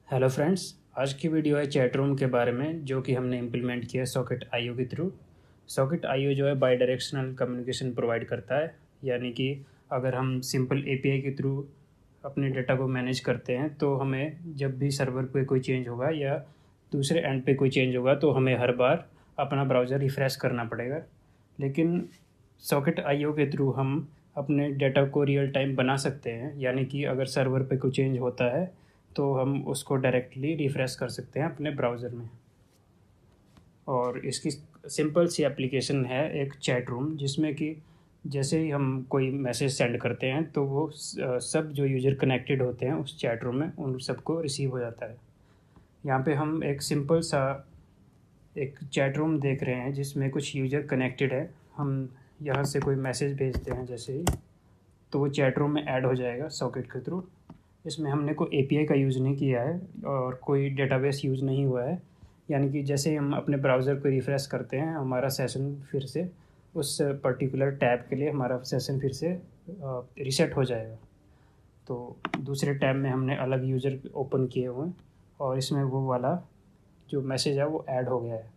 Hello friends. आज की video है चैट रूम के बारे में जो कि हमने इम्प्लीमेंट किया सॉकेट आईओ के थ्रू। सॉकेट आईओ जो है बाई डायरेक्शनल कम्युनिकेशन प्रोवाइड करता है, यानी कि अगर हम सिंपल एपीआई के थ्रू अपने डेटा को मैनेज करते हैं तो हमें जब भी सर्वर पे कोई चेंज होगा या दूसरे एंड पे कोई चेंज होगा तो हमें हर बार अपना ब्राउज़र रिफ़्रेश करना पड़ेगा। लेकिन सॉकेट आईओ के थ्रू हम अपने डेटा को रियल टाइम बना सकते हैं, यानी कि अगर सर्वर पे कोई चेंज होता है तो हम उसको डायरेक्टली रिफ़्रेश कर सकते हैं अपने ब्राउज़र में। और इसकी सिंपल सी एप्लीकेशन है एक चैट रूम, जिसमें कि जैसे ही हम कोई मैसेज सेंड करते हैं तो वो सब जो यूज़र कनेक्टेड होते हैं उस चैट रूम में उन सबको रिसीव हो जाता है। यहाँ पे हम एक सिंपल सा एक चैट रूम देख रहे हैं जिसमें कुछ यूज़र कनेक्टेड है। हम यहाँ से कोई मैसेज भेजते हैं जैसे ही, तो वो चैट रूम में ऐड हो जाएगा सॉकेट के थ्रू। इसमें हमने कोई एपीआई का यूज़ नहीं किया है और कोई डेटाबेस यूज़ नहीं हुआ है, यानी कि जैसे ही हम अपने ब्राउज़र को रिफ़्रेश करते हैं हमारा सेशन फिर से उस पर्टिकुलर टैब के लिए हमारा सेशन फिर से रीसेट हो जाएगा। तो दूसरे टैब में हमने अलग यूज़र ओपन किए हुए हैं और इसमें वो वाला जो मैसेज है वो ऐड हो गया है।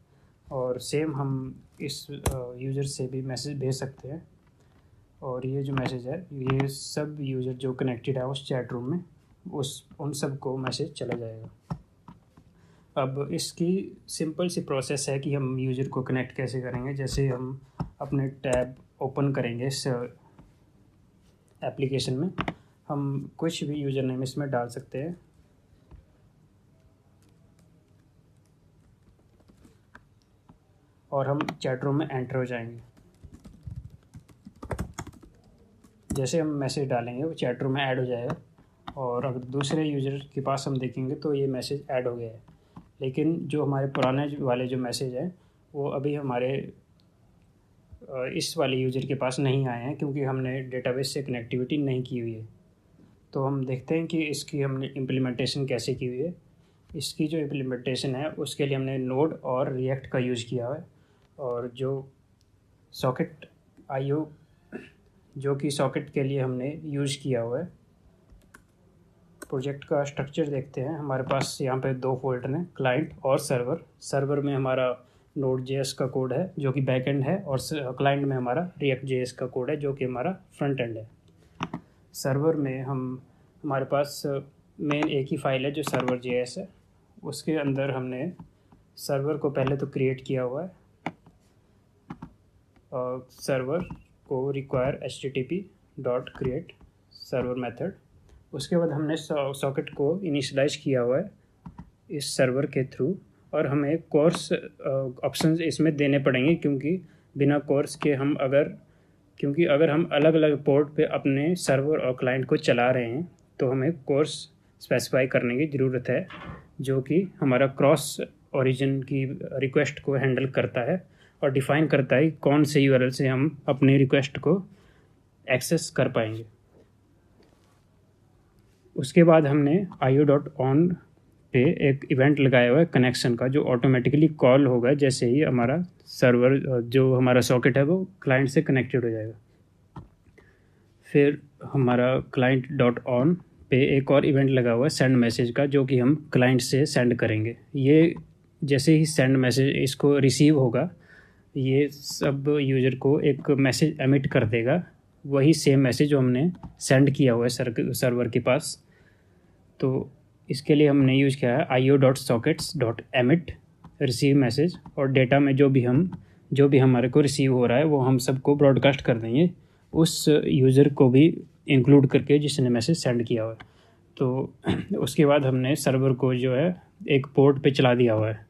और सेम हम इस यूज़र से भी मैसेज भेज सकते हैं। और ये जो मैसेज है ये सब यूज़र जो कनेक्टेड है उस चैट रूम में उस उन सब को मैसेज चला जाएगा। अब इसकी सिंपल सी प्रोसेस है कि हम यूज़र को कनेक्ट कैसे करेंगे। जैसे हम अपने टैब ओपन करेंगे इस एप्लीकेशन में, हम कुछ भी यूज़र नेम इसमें डाल सकते हैं और हम चैट रूम में एंटर हो जाएंगे। जैसे हम मैसेज डालेंगे वो चैट रूम में ऐड हो जाएगा और अगर दूसरे यूज़र के पास हम देखेंगे तो ये मैसेज ऐड हो गया है। लेकिन जो हमारे पुराने वाले जो मैसेज हैं वो अभी हमारे इस वाले यूज़र के पास नहीं आए हैं, क्योंकि हमने डेटाबेस से कनेक्टिविटी नहीं की हुई है। तो हम देखते हैं कि इसकी हमने इम्प्लीमेंटेशन कैसे की हुई है। इसकी जो इम्प्लीमेंटेशन है उसके लिए हमने नोड और रिएक्ट का यूज़ किया है। और जो सॉकेट आईओ जो कि सॉकेट के लिए हमने यूज़ किया हुआ है। प्रोजेक्ट का स्ट्रक्चर देखते हैं। हमारे पास यहाँ पे दो फोल्डर हैं, क्लाइंट और सर्वर। सर्वर में हमारा नोड जेएस का कोड है जो कि बैक एंड है और क्लाइंट में हमारा रिएक्ट जेएस का कोड है जो कि हमारा फ्रंट एंड है। सर्वर में हमारे पास मेन एक ही फाइल है जो सर्वर जेएस है। उसके अंदर हमने सर्वर को पहले तो क्रिएट किया हुआ है। सर्वर को require http dot create server method. उसके बाद हमने सॉकेट को इनिशलाइज किया हुआ है इस सर्वर के थ्रू। और हमें कोर्स ऑप्शंस इसमें देने पड़ेंगे, क्योंकि बिना कोर्स के अगर हम अलग अलग पोर्ट पे अपने सर्वर और क्लाइंट को चला रहे हैं तो हमें कोर्स स्पेसिफाई करने की ज़रूरत है, जो कि हमारा क्रॉस ओरिजिन की रिक्वेस्ट को हैंडल करता है और डिफ़ाइन करता है कौन से यूआरएल से हम अपने रिक्वेस्ट को एक्सेस कर पाएंगे। उसके बाद हमने io.on पे एक इवेंट लगाया हुआ है कनेक्शन का, जो ऑटोमेटिकली कॉल होगा जैसे ही हमारा सर्वर जो हमारा सॉकेट है वो क्लाइंट से कनेक्टेड हो जाएगा। फिर हमारा क्लाइंट डॉट ऑन पे एक और इवेंट लगा हुआ है सेंड मैसेज का, जो कि हम क्लाइंट से सेंड करेंगे। ये जैसे ही सेंड मैसेज इसको रिसीव होगा ये सब यूज़र को एक मैसेज एमिट कर देगा, वही सेम मैसेज जो हमने सेंड किया हुआ है सर्वर के पास। तो इसके लिए हमने यूज़ किया है io.sockets.emit रिसीव मैसेज। और डेटा में जो भी हमारे को रिसीव हो रहा है वो हम सबको ब्रॉडकास्ट कर देंगे उस यूज़र को भी इंक्लूड करके जिसने मैसेज सेंड किया हुआ है। तो उसके बाद हमने सर्वर को जो है एक पोर्ट पे चला दिया हुआ है।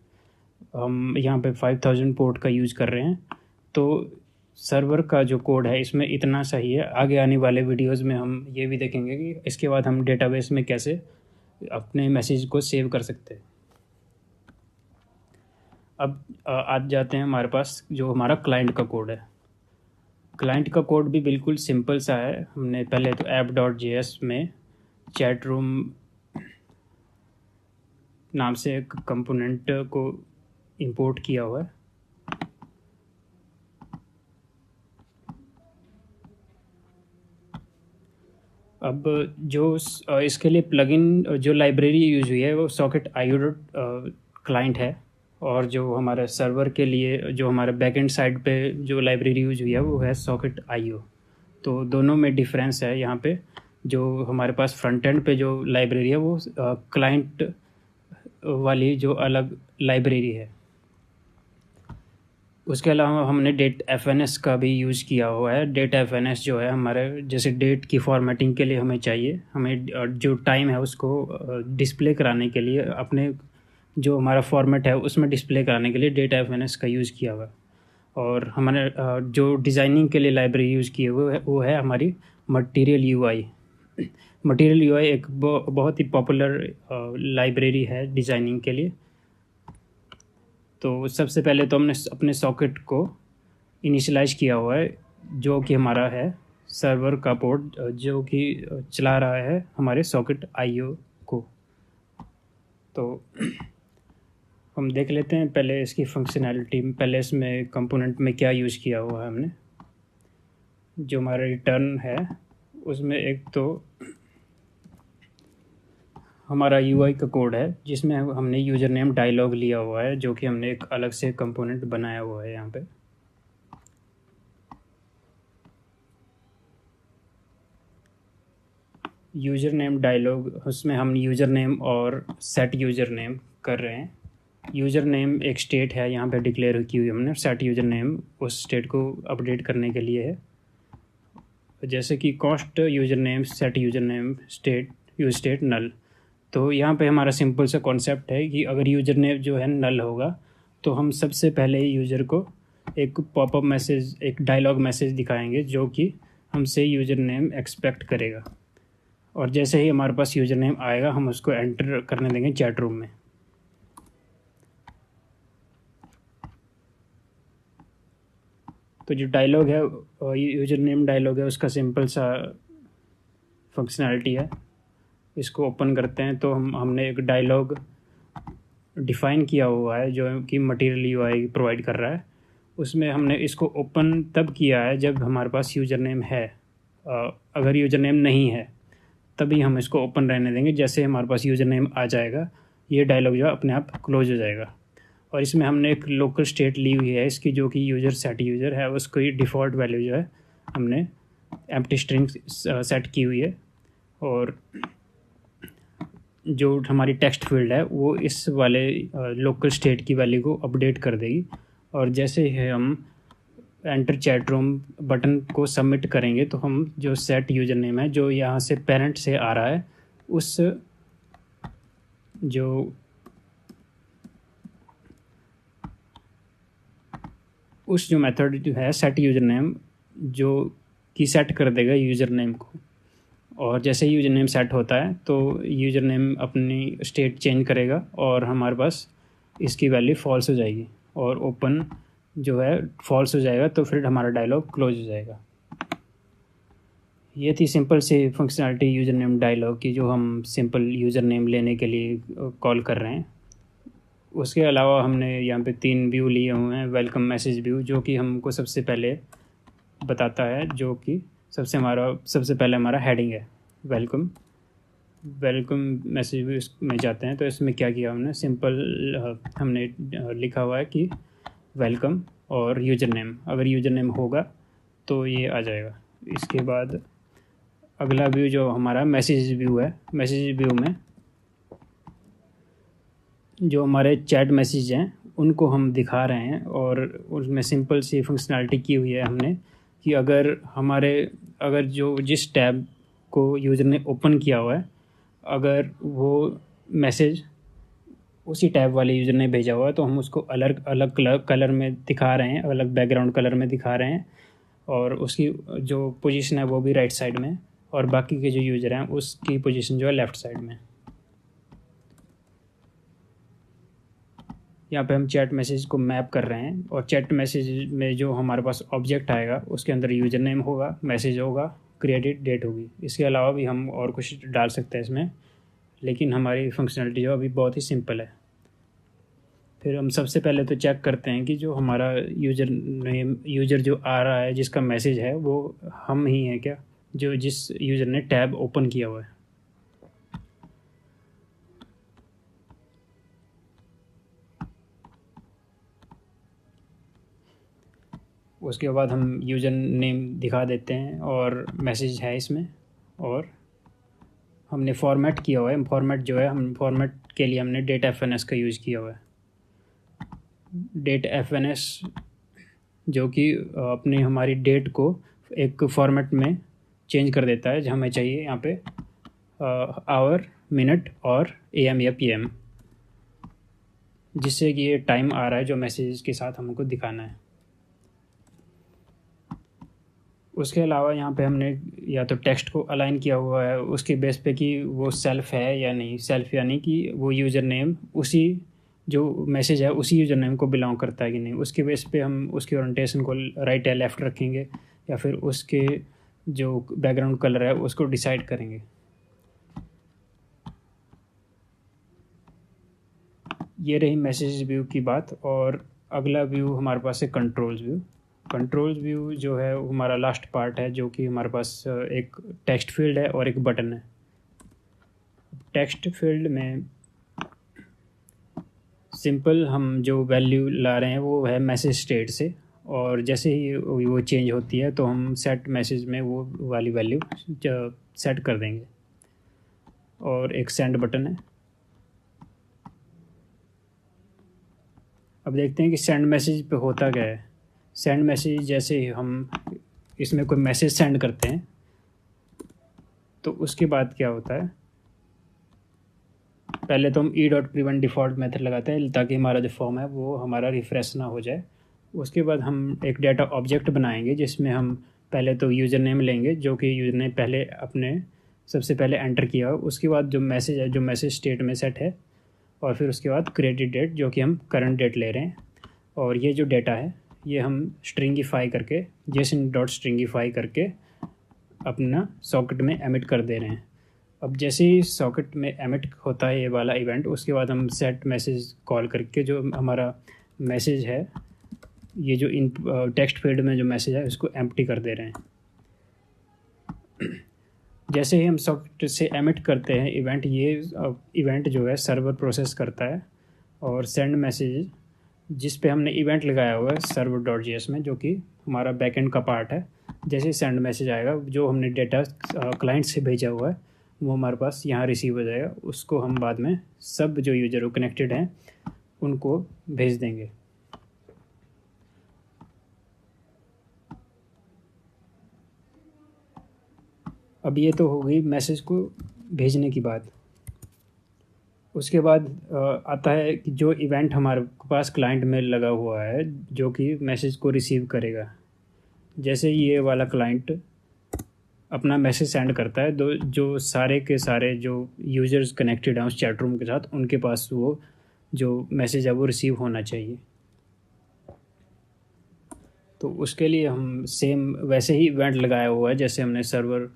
हम यहाँ पे 5000 पोर्ट का यूज़ कर रहे हैं। तो सर्वर का जो कोड है इसमें इतना सही है। आगे आने वाले वीडियोस में हम ये भी देखेंगे कि इसके बाद हम डेटाबेस में कैसे अपने मैसेज को सेव कर सकते हैं। अब आज जाते हैं हमारे पास जो हमारा क्लाइंट का कोड है। क्लाइंट का कोड भी बिल्कुल सिंपल सा है। हमने पहले तो app.js में चैट रूम नाम से एक कंपोनेंट को इंपोर्ट किया हुआ है। अब इसके लिए प्लगइन जो लाइब्रेरी यूज हुई है वो सॉकेट आईओ डॉट क्लाइंट है, और जो हमारे सर्वर के लिए जो हमारे बैकएंड साइड पे जो लाइब्रेरी यूज हुई है वो है सॉकेट आईओ। तो दोनों में डिफरेंस है यहाँ पे। जो हमारे पास फ्रंट एंड पे जो लाइब्रेरी है वो क्लाइंट वाली जो अलग लाइब्रेरी है। उसके अलावा हमने डेट एफ का भी यूज़ किया हुआ है। डेट एफ जो है हमारे जैसे डेट की फॉर्मेटिंग के लिए हमें चाहिए, हमें जो टाइम है उसको डिस्प्ले कराने के लिए अपने जो हमारा फॉर्मेट है उसमें डिस्प्ले कराने के लिए डेट एफ का यूज़ किया हुआ है। और हमने जो डिज़ाइनिंग के लिए लाइब्रेरी यूज़ की है वो है हमारी मटेरियल यूआई। मटेरियल यूआई एक बहुत ही पॉपुलर लाइब्रेरी है डिज़ाइनिंग के लिए। तो सबसे पहले तो हमने अपने सॉकेट को इनिशियलाइज किया हुआ है, जो कि हमारा है सर्वर का पोर्ट जो कि चला रहा है हमारे सॉकेट आईओ को। तो हम देख लेते हैं पहले इसकी फंक्शनैलिटी। पहले इसमें कंपोनेंट में क्या यूज़ किया हुआ है हमने। जो हमारा रिटर्न है उसमें एक तो हमारा यूआई का कोड है जिसमें हमने यूज़र नेम डायलॉग लिया हुआ है, जो कि हमने एक अलग से कंपोनेंट बनाया हुआ है यहाँ पे। यूज़र नेम डायलॉग, उसमें हम यूज़र नेम और सेट यूज़र नेम कर रहे हैं। यूज़र नेम एक स्टेट है यहाँ पे डिक्लेयर की हुई हमने, सेट यूज़र नेम उस स्टेट को अपडेट करने के लिए है। जैसे कि const user name set user name state use state null. तो यहाँ पे हमारा सिंपल सा कॉन्सेप्ट है कि अगर यूज़र नेम जो है नल होगा तो हम सबसे पहले यूज़र को एक पॉपअप मैसेज, एक डायलॉग मैसेज दिखाएंगे जो कि हमसे यूज़र नेम एक्सपेक्ट करेगा। और जैसे ही हमारे पास यूज़र नेम आएगा हम उसको एंटर करने देंगे चैट रूम में। तो जो डायलॉग है यूज़र नेम डायलॉग है उसका सिंपल सा फंक्शनैलिटी है। इसको ओपन करते हैं तो हमने एक डायलॉग डिफ़ाइन किया हुआ है जो कि मटेरियल यूआई प्रोवाइड कर रहा है। उसमें हमने इसको ओपन तब किया है जब हमारे पास यूज़र नेम है। अगर यूज़र नेम नहीं है तभी हम इसको ओपन रहने देंगे। जैसे हमारे पास यूज़र नेम आ जाएगा ये डायलॉग जो अपने आप क्लोज हो जाएगा। और इसमें हमने एक लोकल स्टेट ली हुई है इसकी, जो कि यूज़र सेट यूज़र है, उसको ही डिफ़ॉल्ट वैल्यू जो है हमने एम्प्टी स्ट्रिंग सेट की हुई है। और जो हमारी टेक्स्ट फील्ड है वो इस वाले लोकल स्टेट की वैल्यू को अपडेट कर देगी। और जैसे ही हम एंटर चैट रूम बटन को सबमिट करेंगे तो हम जो सेट यूज़र नेम है जो यहाँ से पेरेंट से आ रहा है उस जो मेथड जो है सेट यूज़र नेम जो कि सेट कर देगा यूज़र नेम को। और जैसे ही यूज़र नेम सेट होता है तो यूज़र नेम अपनी स्टेट चेंज करेगा और हमारे पास इसकी वैल्यू फॉल्स हो जाएगी और ओपन जो है फॉल्स हो जाएगा, तो फिर हमारा डायलॉग क्लोज हो जाएगा। ये थी सिंपल सी फंक्शनैलिटी यूज़र नेम डायलॉग की जो हम सिंपल यूज़र नेम लेने के लिए कॉल कर रहे हैं। उसके अलावा हमने यहाँ पे 3 व्यू लिए हुए हैं। वेलकम मैसेज व्यू जो कि हमको सबसे पहले बताता है, जो कि सबसे पहले हमारा हेडिंग है वेलकम मैसेज व्यू में जाते हैं। तो इसमें क्या किया हमने, सिंपल हमने लिखा हुआ है कि वेलकम और यूज़र नेम, अगर यूज़र नेम होगा तो ये आ जाएगा। इसके बाद अगला व्यू जो हमारा मैसेज व्यू है, मैसेज व्यू में जो हमारे चैट मैसेज हैं उनको हम दिखा रहे हैं। और उसमें सिंपल सी फंक्शनैलिटी की हुई है हमने कि अगर जो जिस टैब को यूज़र ने ओपन किया हुआ है, अगर वो मैसेज उसी टैब वाले यूज़र ने भेजा हुआ है तो हम उसको अलग अलग कलर में दिखा रहे हैं, अलग बैकग्राउंड कलर में दिखा रहे हैं। और उसकी जो पोजीशन है वो भी राइट साइड में, और बाकी के जो यूज़र हैं उसकी पोजीशन जो है लेफ़्ट साइड में। यहाँ पे हम चैट मैसेज को मैप कर रहे हैं और चैट मैसेज में जो हमारे पास ऑब्जेक्ट आएगा उसके अंदर यूज़र नेम होगा, मैसेज होगा, क्रिएटेड डेट होगी। इसके अलावा भी हम और कुछ डाल सकते हैं इसमें, लेकिन हमारी फंक्शनलिटी जो अभी बहुत ही सिंपल है। फिर हम सबसे पहले तो चेक करते हैं कि जो हमारा यूज़र जो आ रहा है जिसका मैसेज है वो हम ही हैं क्या, जो जिस यूज़र ने टैब ओपन किया हुआ है। उसके बाद हम यूज़र नेम दिखा देते हैं और मैसेज है इसमें, और हमने फॉर्मेट किया हुआ है। फॉर्मेट जो है, हम फॉर्मेट के लिए हमने डेट FNS का यूज़ किया हुआ है। डेट FNS जो कि अपने हमारी डेट को एक फॉर्मेट में चेंज कर देता है, जो हमें चाहिए यहाँ पे आवर, मिनट और AM या PM, जिससे कि ये टाइम आ रहा है जो मैसेज के साथ हमको दिखाना है। उसके अलावा यहाँ पे हमने या तो टेक्स्ट को अलाइन किया हुआ है उसके बेस पे कि वो सेल्फ है या नहीं। सेल्फ यानी कि वो यूज़र नेम उसी जो मैसेज है उसी यूज़र नेम को बिलोंग करता है कि नहीं। उसके बेस पे हम उसकी ओरिएंटेशन को राइट या लेफ़्ट रखेंगे, या फिर उसके जो बैकग्राउंड कलर है उसको डिसाइड करेंगे। ये रही मैसेज व्यू की बात। और अगला व्यू हमारे पास है कंट्रोल्स व्यू। कंट्रोल्स व्यू जो है वो हमारा लास्ट पार्ट है, जो कि हमारे पास एक टेक्स्ट फील्ड है और एक बटन है। टेक्स्ट फील्ड में सिंपल हम जो वैल्यू ला रहे हैं वो है मैसेज स्टेट से, और जैसे ही वो चेंज होती है तो हम सेट मैसेज में वो वाली वैल्यू सेट कर देंगे। और एक सेंड बटन है। अब देखते हैं कि सेंड मैसेज पे होता क्या है। सेंड मैसेज जैसे ही हम इसमें कोई मैसेज सेंड करते हैं तो उसके बाद क्या होता है, पहले तो हम e.prevent डिफ़ॉल्ट मेथड लगाते हैं ताकि हमारा जो फॉर्म है वो हमारा रिफ़्रेश ना हो जाए। उसके बाद हम एक डाटा ऑब्जेक्ट बनाएंगे जिसमें हम पहले तो यूज़र नेम लेंगे जो कि यूज़र ने पहले अपने सबसे पहले एंटर किया हो। उसके बाद जो मैसेज है जो मैसेज स्टेट में सेट है, और फिर उसके बाद क्रिएटेड डेट जो कि हम करंट डेट ले रहे हैं। और ये जो डेटा है ये हम स्ट्रिंगिफाई करके JSON.stringify करके अपना सॉकेट में एमिट कर दे रहे हैं। अब जैसे ही सॉकेट में एमिट होता है ये वाला इवेंट, उसके बाद हम सेट मैसेज कॉल करके जो हमारा मैसेज है, ये जो इन टेक्स्ट फील्ड में जो मैसेज है उसको एम्प्टी कर दे रहे हैं। जैसे ही हम सॉकेट से एमिट करते हैं इवेंट, ये इवेंट जो है सर्वर प्रोसेस करता है और सेंड मैसेज जिस पे हमने इवेंट लगाया हुआ है server.js में, जो कि हमारा बैकएंड का पार्ट है। जैसे ही सेंड मैसेज आएगा जो हमने डेटा क्लाइंट से भेजा हुआ है वो हमारे पास यहाँ रिसीव हो जाएगा। उसको हम बाद में सब जो यूज़र कनेक्टेड हैं उनको भेज देंगे। अब ये तो हो गई मैसेज को भेजने की बात। उसके बाद आता है कि जो इवेंट हमारे पास क्लाइंट में लगा हुआ है जो कि मैसेज को रिसीव करेगा। जैसे ये वाला क्लाइंट अपना मैसेज सेंड करता है तो जो सारे के सारे जो यूज़र्स कनेक्टेड हैं उस चैट रूम के साथ, उनके पास वो जो मैसेज है वो रिसीव होना चाहिए। तो उसके लिए हम सेम वैसे ही इवेंट लगाया हुआ है जैसे हमने सर्वर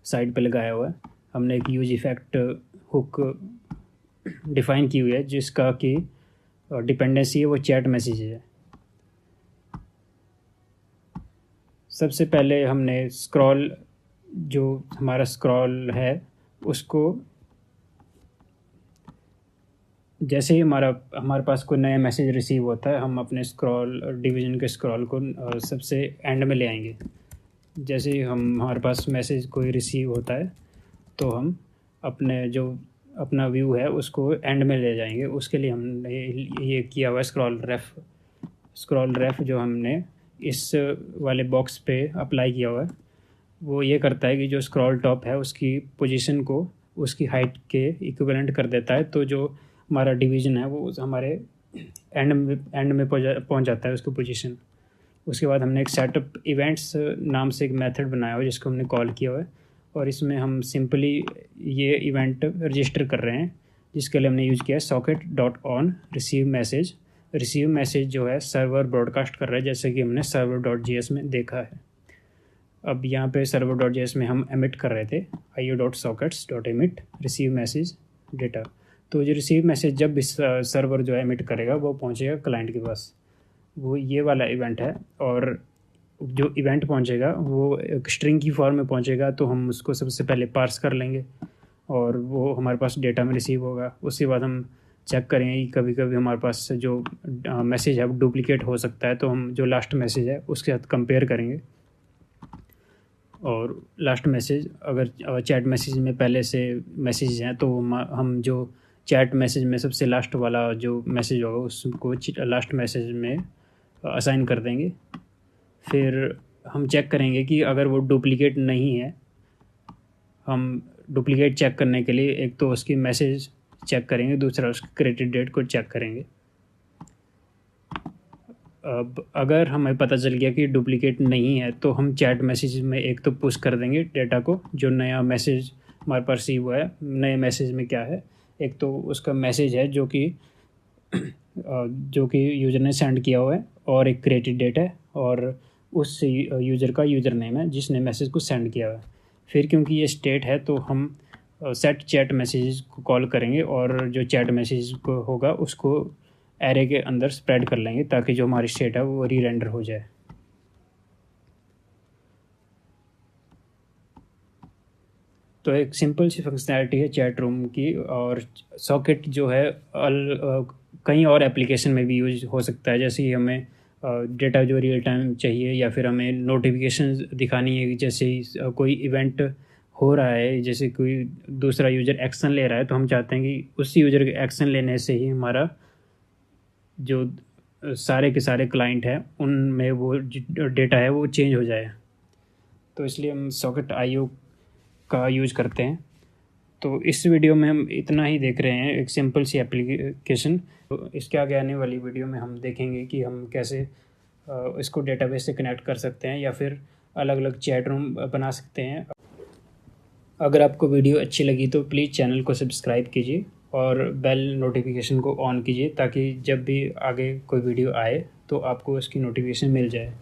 साइड पे लगाया हुआ है। हमने एक यूज इफेक्ट हुक डिफ़ाइन की हुई है जिसका कि डिपेंडेंसी है वो चैट मैसेज है। सबसे पहले हमने स्क्रॉल जो हमारा स्क्रॉल है उसको जैसे ही हमारे पास कोई नया मैसेज रिसीव होता है हम अपने स्क्रॉल डिवीज़न के स्क्रॉल को सबसे एंड में ले आएंगे। जैसे ही हमारे पास मैसेज कोई रिसीव होता है तो हम अपने जो अपना व्यू है उसको एंड में ले जाएंगे। उसके लिए हमने ये किया हुआ है स्क्रॉल रेफ जो हमने इस वाले बॉक्स पे अप्लाई किया हुआ है। वो ये करता है कि जो स्क्रॉल टॉप है उसकी पोजीशन को उसकी हाइट के इक्विवेलेंट कर देता है। तो जो हमारा डिवीज़न है वो हमारे एंड में पहुंच जाता है उसकी पोजीशन। उसके बाद हमने एक सेटअप इवेंट्स नाम से एक मेथड बनाया हुआ है जिसको हमने कॉल किया हुआ है, और इसमें हम सिंपली ये इवेंट रजिस्टर कर रहे हैं जिसके लिए हमने यूज़ किया है socket.on रिसीव मैसेज जो है सर्वर ब्रॉडकास्ट कर रहा है जैसे कि हमने server.js में देखा है। अब यहाँ पे server.js में हम एमिट कर रहे थे io.sockets.emit रिसीव मैसेज डेटा। तो जो रिसीव मैसेज जब इस सर्वर जो एमिट करेगा वो पहुँचेगा क्लाइंट के पास, वो ये वाला इवेंट है। और जो इवेंट पहुंचेगा वो एक स्ट्रिंग की फॉर्म में पहुंचेगा, तो हम उसको सबसे पहले पार्स कर लेंगे और वो हमारे पास डेटा में रिसीव होगा। उसके बाद हम चेक करेंगे कि कभी कभी हमारे पास जो मैसेज है वो डुप्लीकेट हो सकता है, तो हम जो लास्ट मैसेज है उसके साथ कंपेयर करेंगे। और लास्ट मैसेज अगर चैट मैसेज में पहले से मैसेज हैं तो हम जो चैट मैसेज में सबसे लास्ट वाला जो मैसेज होगा उसको लास्ट मैसेज में असाइन कर देंगे। फिर हम चेक करेंगे कि अगर वो डुप्लीकेट नहीं है, हम डुप्लीकेट चेक करने के लिए एक तो उसकी मैसेज चेक करेंगे, दूसरा उसकी क्रेडिट डेट को चेक करेंगे। अब अगर हमें पता चल गया कि डुप्लीकेट नहीं है तो हम चैट मैसेज में एक तो पुश कर देंगे डेटा को, जो नया मैसेज हमारे पास रिसीव हुआ है। नए मैसेज में क्या है, एक तो उसका मैसेज है जो कि यूज़र ने सेंड किया हुआ है, और एक क्रेडिट डेट है, और उस यूज़र का यूज़र नेम है जिसने मैसेज को सेंड किया हुआ है। फिर क्योंकि ये स्टेट है तो हम सेट चैट मैसेज को कॉल करेंगे और जो चैट मैसेज को होगा उसको एरे के अंदर स्प्रेड कर लेंगे ताकि जो हमारी स्टेट है वो री-रेंडर हो जाए। तो एक सिंपल सी फंक्शनैलिटी है चैट रूम की, और सॉकेट जो है कई और एप्लीकेशन में भी यूज हो सकता है। जैसे कि हमें डेटा जो रियल टाइम चाहिए, या फिर हमें नोटिफिकेशन दिखानी है, जैसे कोई इवेंट हो रहा है, जैसे कोई दूसरा यूज़र एक्शन ले रहा है, तो हम चाहते हैं कि उस यूज़र के एक्शन लेने से ही हमारा जो सारे के सारे क्लाइंट हैं उनमें वो डेटा है वो चेंज हो जाए। तो इसलिए हम सॉकेट आईओ का यूज़ करते हैं। तो इस वीडियो में हम इतना ही देख रहे हैं, एक सिंपल सी एप्लीकेशन। तो इसके आगे आने वाली वीडियो में हम देखेंगे कि हम कैसे इसको डेटाबेस से कनेक्ट कर सकते हैं, या फिर अलग अलग चैट रूम बना सकते हैं। अगर आपको वीडियो अच्छी लगी तो प्लीज़ चैनल को सब्सक्राइब कीजिए और बेल नोटिफिकेशन को ऑन कीजिए, ताकि जब भी आगे कोई वीडियो आए तो आपको उसकी नोटिफिकेशन मिल जाए।